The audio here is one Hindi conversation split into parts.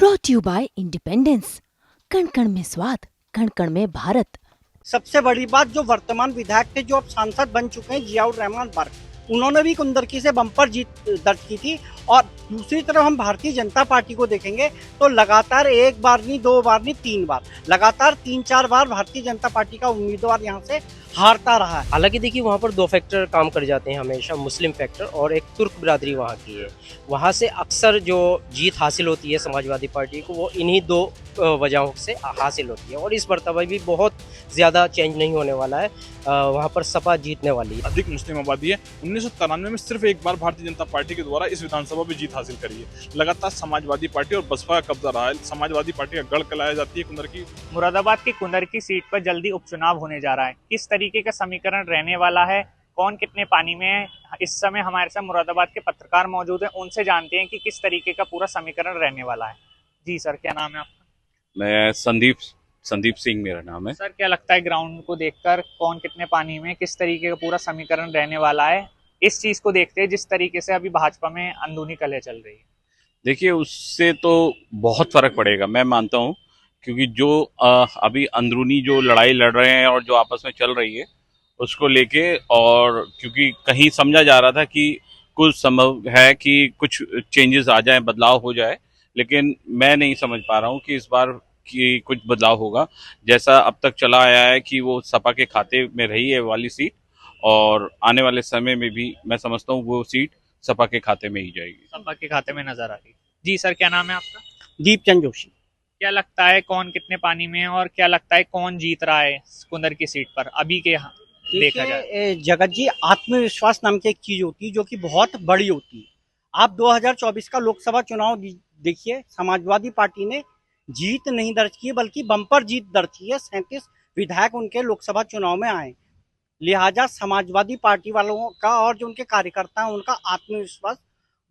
Brought you bye independence. कण कण में स्वाद, कण कण में भारत। सबसे बड़ी बात, जो वर्तमान विधायक थे जो अब सांसद बन चुके हैं जियाउर रहमान बर्क, उन्होंने भी कुंदरकी से बम्पर जीत दर्ज की थी। और दूसरी तरफ हम भारतीय जनता पार्टी को देखेंगे तो लगातार एक बार नहीं, दो बार नहीं, तीन बार, लगातार 3-4 बार भारतीय जनता पार्टी का उम्मीदवार यहाँ से हारता रहा है। हालांकि देखिए वहाँ पर दो फैक्टर काम कर जाते हैं हमेशा, मुस्लिम फैक्टर और एक तुर्क बिरादरी वहाँ की है। वहाँ से अक्सर जो जीत हासिल होती है समाजवादी पार्टी को, वो इन्हीं दो वजहों से हासिल होती है। और इस मरतबा भी बहुत ज़्यादा चेंज नहीं होने वाला है, वहाँ पर सपा जीतने वाली है। अधिक मुस्लिम आबादी है। 1993 में सिर्फ एक बार भारतीय जनता पार्टी के द्वारा इस विधानसभा में जीत हासिल करी है। लगातार समाजवादी पार्टी और बसपा का कब्जा रहा है। समाजवादी पार्टी का गढ़ कहलाया जाती है कुंदरकी। मुरादाबाद की कुंदरकी सीट पर जल्दी उपचुनाव होने जा रहा है। किस तरीके का समीकरण रहने वाला है, कौन कितने पानी में है, इस समय हमारे साथ मुरादाबाद के पत्रकार मौजूद हैं, उनसे जानते हैं कि किस तरीके का पूरा समीकरण रहने वाला है। जी सर, क्या नाम है आपका? मैं संदीप सिंह मेरा नाम है। सर, क्या लगता है ग्राउंड को देखकर कौन कितने पानी में, किस तरीके का पूरा समीकरण रहने वाला है, इस चीज को देखते हैं जिस तरीके से अभी भाजपा में अंदरूनी कलह चल रही है? देखिए, उससे तो बहुत फर्क पड़ेगा, मैं मानता हूँ, क्योंकि जो अभी अंदरूनी जो लड़ाई लड़ रहे हैं और जो आपस में चल रही है उसको लेके, और क्योंकि कहीं समझा जा रहा था कि कुछ संभव है कि कुछ चेंजेस आ जाए, बदलाव हो जाए, लेकिन मैं नहीं समझ पा रहा हूँ कि इस बार कि कुछ बदलाव होगा। जैसा अब तक चला आया है कि वो सपा के खाते में रही है वाली सीट, और आने वाले समय में भी मैं समझता हूँ वो सीट सपा के खाते में ही जाएगी। सपा के खाते में नजर आ रही है। जी सर, क्या नाम है आपका? दीपचंद जोशी। क्या लगता है कौन कितने पानी में है और क्या लगता है कौन जीत रहा है कुंदर की सीट पर अभी के यहाँ देखा जाए? देखिए जगत जी, आत्मविश्वास नाम की एक चीज होती है जो कि बहुत बड़ी होती है। आप 2024 का लोकसभा चुनाव देखिए, समाजवादी पार्टी ने जीत नहीं दर्ज की बल्कि बम्पर जीत दर्ज की है। 37 विधायक उनके लोकसभा चुनाव में आए। लिहाजा समाजवादी पार्टी वालों का और जो उनके कार्यकर्ता हैं उनका आत्मविश्वास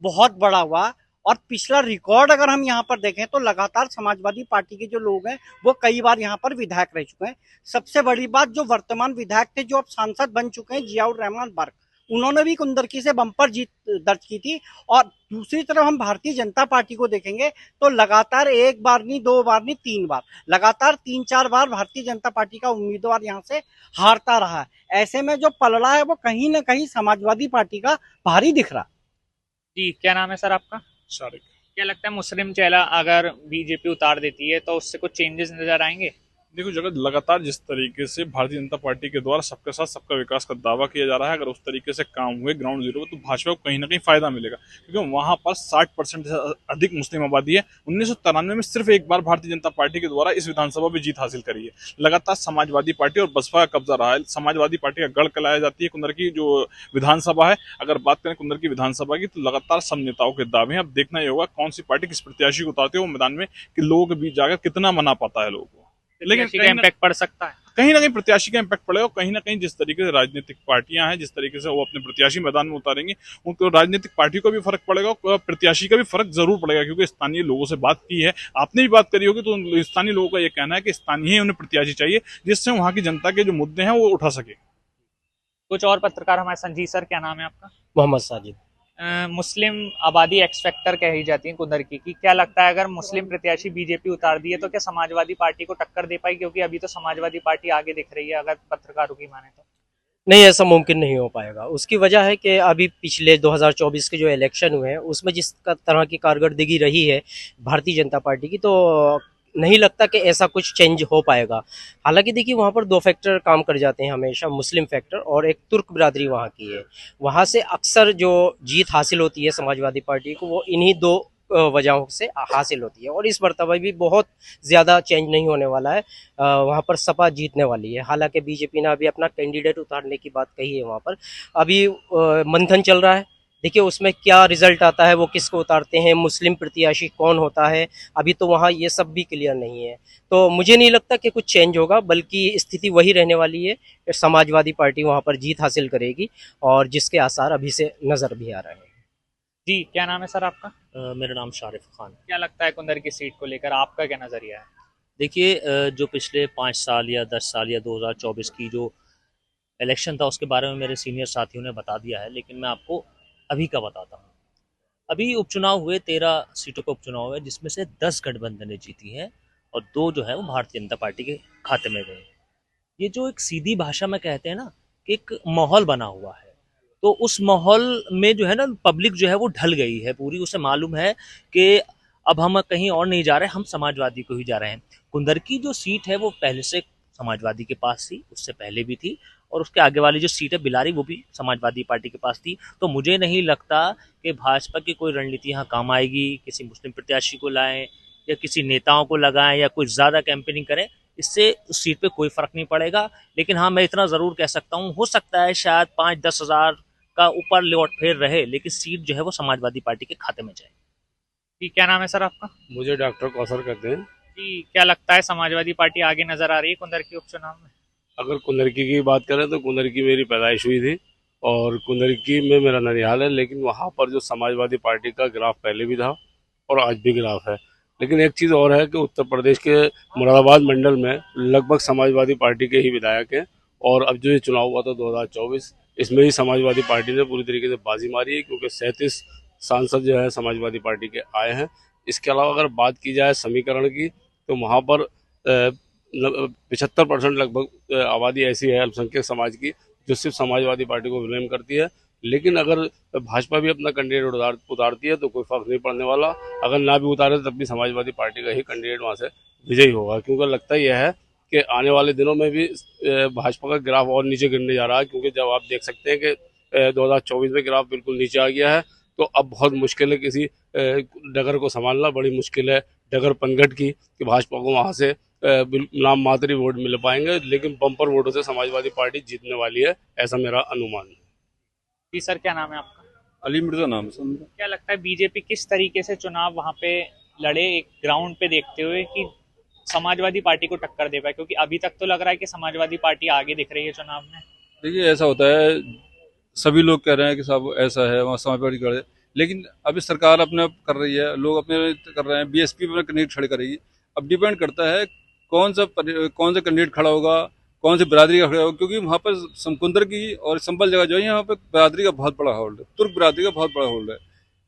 बहुत बड़ा हुआ। और पिछला रिकॉर्ड अगर हम यहाँ पर देखें तो लगातार समाजवादी पार्टी के जो लोग हैं वो कई बार यहाँ पर विधायक रह चुके हैं। सबसे बड़ी बात, जो वर्तमान विधायक थे जो अब सांसद बन चुके हैं जियाउर रहमान बर्क, उन्होंने भी कुंदरकी से बम्पर जीत दर्ज की थी। और दूसरी तरफ हम भारतीय जनता पार्टी को देखेंगे तो लगातार एक बार नहीं, दो बार नहीं, तीन बार, लगातार 3-4 बार भारतीय जनता पार्टी का उम्मीदवार यहाँ से हारता रहा है। ऐसे में जो पलड़ा है वो कहीं ना कहीं समाजवादी पार्टी का भारी दिख रहा। जी, क्या नाम है सर आपका? शारिक। क्या लगता है मुस्लिम चेहरा अगर बीजेपी उतार देती है तो उससे कुछ चेंजेस नजर आएंगे? देखो जगत, लगातार जिस तरीके से भारतीय जनता पार्टी के द्वारा सबके साथ सबका विकास का दावा किया जा रहा है, अगर उस तरीके से काम हुए ग्राउंड जीरो तो भाजपा को कहीं ना कहीं फायदा मिलेगा, क्योंकि वहां पर 60% से अधिक मुस्लिम आबादी है। 1993 में सिर्फ एक बार भारतीय जनता पार्टी के द्वारा इस विधानसभा में जीत हासिल करी है। लगातार समाजवादी पार्टी और बसपा का कब्जा रहा है। समाजवादी पार्टी का गढ़ कहलाया जाती है कुंदरकी जो विधानसभा है। अगर बात करें कुंदरकी विधानसभा की तो लगातार सब नेताओं के दावे हैं। अब देखना ही होगा कौन सी पार्टी किस प्रत्याशी को उतारती है वो मैदान में, कि लोगों के बीच जाकर कितना मना पाता है लोगों को। लेकिन इम्पैक्ट पड़ सकता है, कहीं ना कहीं प्रत्याशी का इम्पैक्ट पड़ेगा। कहीं ना कहीं जिस तरीके से राजनीतिक पार्टियां हैं, जिस तरीके से वो अपने प्रत्याशी मैदान में उतारेंगे, उनको राजनीतिक पार्टी को भी फर्क पड़ेगा और प्रत्याशी का भी फर्क जरूर पड़ेगा। क्योंकि स्थानीय लोगों से बात की है, आपने भी बात करी होगी, तो स्थानीय लोगों का ये कहना है कि स्थानीय ही उन्हें प्रत्याशी चाहिए जिससे वहां की जनता के जो मुद्दे हैं वो उठा सके। कुछ और पत्रकार हमारे साथ। जी सर, क्या नाम है आपका? मोहम्मद साजिद। मुस्लिम आबादी एक्स फैक्टर कही जाती है कुंदरकी की। क्या लगता है अगर मुस्लिम प्रत्याशी बीजेपी उतार दी है तो क्या समाजवादी पार्टी को टक्कर दे पाई? क्योंकि अभी तो समाजवादी पार्टी आगे दिख रही है अगर पत्रकारों की माने तो। नहीं, ऐसा मुमकिन नहीं हो पाएगा। उसकी वजह है कि अभी पिछले 2024 के जो इलेक्शन हुए हैं उसमें जिस तरह की कारकर्दगी रही है भारतीय जनता पार्टी की, तो नहीं लगता कि ऐसा कुछ चेंज हो पाएगा। हालांकि देखिए वहाँ पर दो फैक्टर काम कर जाते हैं हमेशा, मुस्लिम फैक्टर और एक तुर्क बिरादरी वहाँ की है। वहाँ से अक्सर जो जीत हासिल होती है समाजवादी पार्टी को, वो इन्हीं दो वजहों से हासिल होती है। और इस मरतबा भी बहुत ज़्यादा चेंज नहीं होने वाला है, वहाँ पर सपा जीतने वाली है। हालांकि बीजेपी ने अभी अपना कैंडिडेट उतारने की बात कही है, वहाँ पर अभी मंथन चल रहा है। देखिए उसमें क्या रिजल्ट आता है, वो किसको उतारते हैं, मुस्लिम प्रत्याशी कौन होता है, अभी तो वहाँ ये सब भी क्लियर नहीं है। तो मुझे नहीं लगता कि कुछ चेंज होगा, बल्कि स्थिति वही रहने वाली है। समाजवादी पार्टी वहाँ पर जीत हासिल करेगी और जिसके आसार अभी से नज़र भी आ रहे हैं। जी, क्या नाम है सर आपका? मेरा नाम शारिफ खान। क्या लगता है कुंदर की सीट को लेकर आपका क्या नजरिया है? देखिए, जो पिछले 5 साल या 10 साल या 2024 की जो इलेक्शन था उसके बारे में मेरे सीनियर साथियों ने बता दिया है, लेकिन मैं आपको अभी का बताता हूँ। अभी उपचुनाव हुए, 13 सीटों का उपचुनाव हुआ, जिसमें से 10 गठबंधनें जीती हैं और 2 जो है वो भारतीय जनता पार्टी के खाते में गए। ये जो एक सीधी भाषा में कहते हैं ना कि एक माहौल बना हुआ है, तो उस माहौल में जो है ना पब्लिक जो है वो ढल गई है पूरी। उसे मालूम है कि अब हम कहीं और नहीं जा रहे, हम समाजवादी को ही जा रहे हैं। कुंदर की जो सीट है वो पहले से समाजवादी के पास थी, उससे पहले भी थी, और उसके आगे वाली जो सीट है बिलारी, वो भी समाजवादी पार्टी के पास थी। तो मुझे नहीं लगता कि भाजपा की कोई रणनीति यहाँ काम आएगी, किसी मुस्लिम प्रत्याशी को लाएं या किसी नेताओं को लगाएं या कुछ ज़्यादा कैंपेनिंग करें, इससे उस सीट पे कोई फर्क नहीं पड़ेगा। लेकिन हाँ, मैं इतना ज़रूर कह सकता हूँ, हो सकता है शायद 5-10 हज़ार का ऊपर लौट फेर रहे, लेकिन सीट जो है वो समाजवादी पार्टी के खाते में जाए। जी, क्या नाम है सर आपका? मुझे डॉक्टर कौसर कहते हैं। जी, क्या लगता है समाजवादी पार्टी आगे नजर आ रही है कुंदरकी उपचुनाव में? अगर कुंदरकी की बात करें तो कुंदरकी मेरी पैदाइश हुई थी और कुंदरकी में मेरा ननिहाल है, लेकिन वहाँ पर जो समाजवादी पार्टी का ग्राफ पहले भी था और आज भी ग्राफ है। लेकिन एक चीज़ और है कि उत्तर प्रदेश के मुरादाबाद मंडल में लगभग समाजवादी पार्टी के ही विधायक हैं, और अब जो ये चुनाव हुआ था 2024, इसमें ही समाजवादी पार्टी ने पूरी तरीके से बाजी मारी है, क्योंकि 37 सांसद जो है समाजवादी पार्टी के आए हैं। इसके अलावा अगर बात की जाए समीकरण की, तो वहाँ पर 75% लगभग आबादी ऐसी है अल्पसंख्यक समाज की जो सिर्फ समाजवादी पार्टी को ब्लेम करती है। लेकिन अगर भाजपा भी अपना कैंडिडेट उतारती है तो कोई फर्क नहीं पड़ने वाला। अगर ना भी उतारे तब भी समाजवादी पार्टी का ही कैंडिडेट वहाँ से विजयी होगा, क्योंकि लगता यह है कि आने वाले दिनों में भी भाजपा का ग्राफ और नीचे गिरने जा रहा है। क्योंकि जब आप देख सकते हैं कि 2024 में ग्राफ बिल्कुल नीचे आ गया है, तो अब बहुत मुश्किल है किसी डगर को संभालना, बड़ी मुश्किल है डगर पनघट की कि भाजपा को वहाँ से नाम मात्र ही वोट मिल पाएंगे, लेकिन बम्पर वोटों से समाजवादी पार्टी जीतने वाली है, ऐसा मेरा अनुमान है। जी सर, क्या नाम है आपका? अली मिर्जा नाम है सर। क्या लगता है बीजेपी किस तरीके से चुनाव वहां पे लड़े, एक ग्राउंड पे देखते हुए, कि समाजवादी पार्टी को टक्कर दे पाए? क्योंकि अभी तक तो लग रहा है कि समाजवादी पार्टी आगे दिख रही है चुनाव में। देखिए, ऐसा होता है, सभी लोग कह रहे हैं कि सब ऐसा है, वहाँ समाजवादी कर रहे हैं, लेकिन अभी सरकार अपने कर रही है, लोग अपने कर रहे हैं, बीएसपी में कैंडिडेट खड़े करेगी। अब डिपेंड करता है कौन सा कैंडिडेट खड़ा होगा, कौन सी बिरादरी का खड़ा होगा, क्योंकि वहाँ पर समकुंदर की और संबल जगह जो है, यहाँ पर बिरादरी का बहुत बड़ा होल्ड है, तुर्क बिरादरी का बहुत बड़ा होल्ड है।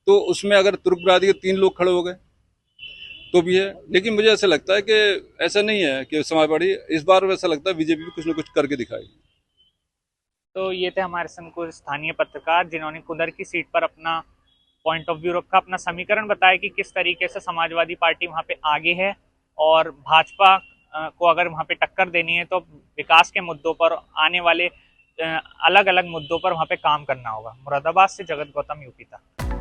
तो उसमें अगर तुर्क बिरादरी के 3 लोग खड़े हो गए तो भी है। लेकिन मुझे ऐसा लगता है कि ऐसा नहीं है कि समाजवादी इस बार, ऐसा लगता है बीजेपी भी कुछ ना कुछ करके दिखाएगी। तो ये थे हमारे संग कुछ स्थानीय पत्रकार जिन्होंने कुंदर की सीट पर अपना पॉइंट ऑफ व्यू रखा, अपना समीकरण बताया कि किस तरीके से समाजवादी पार्टी वहां पे आगे है, और भाजपा को अगर वहां पे टक्कर देनी है तो विकास के मुद्दों पर, आने वाले अलग अलग मुद्दों पर वहां पे काम करना होगा। मुरादाबाद से जगत गौतम, यूपी तक।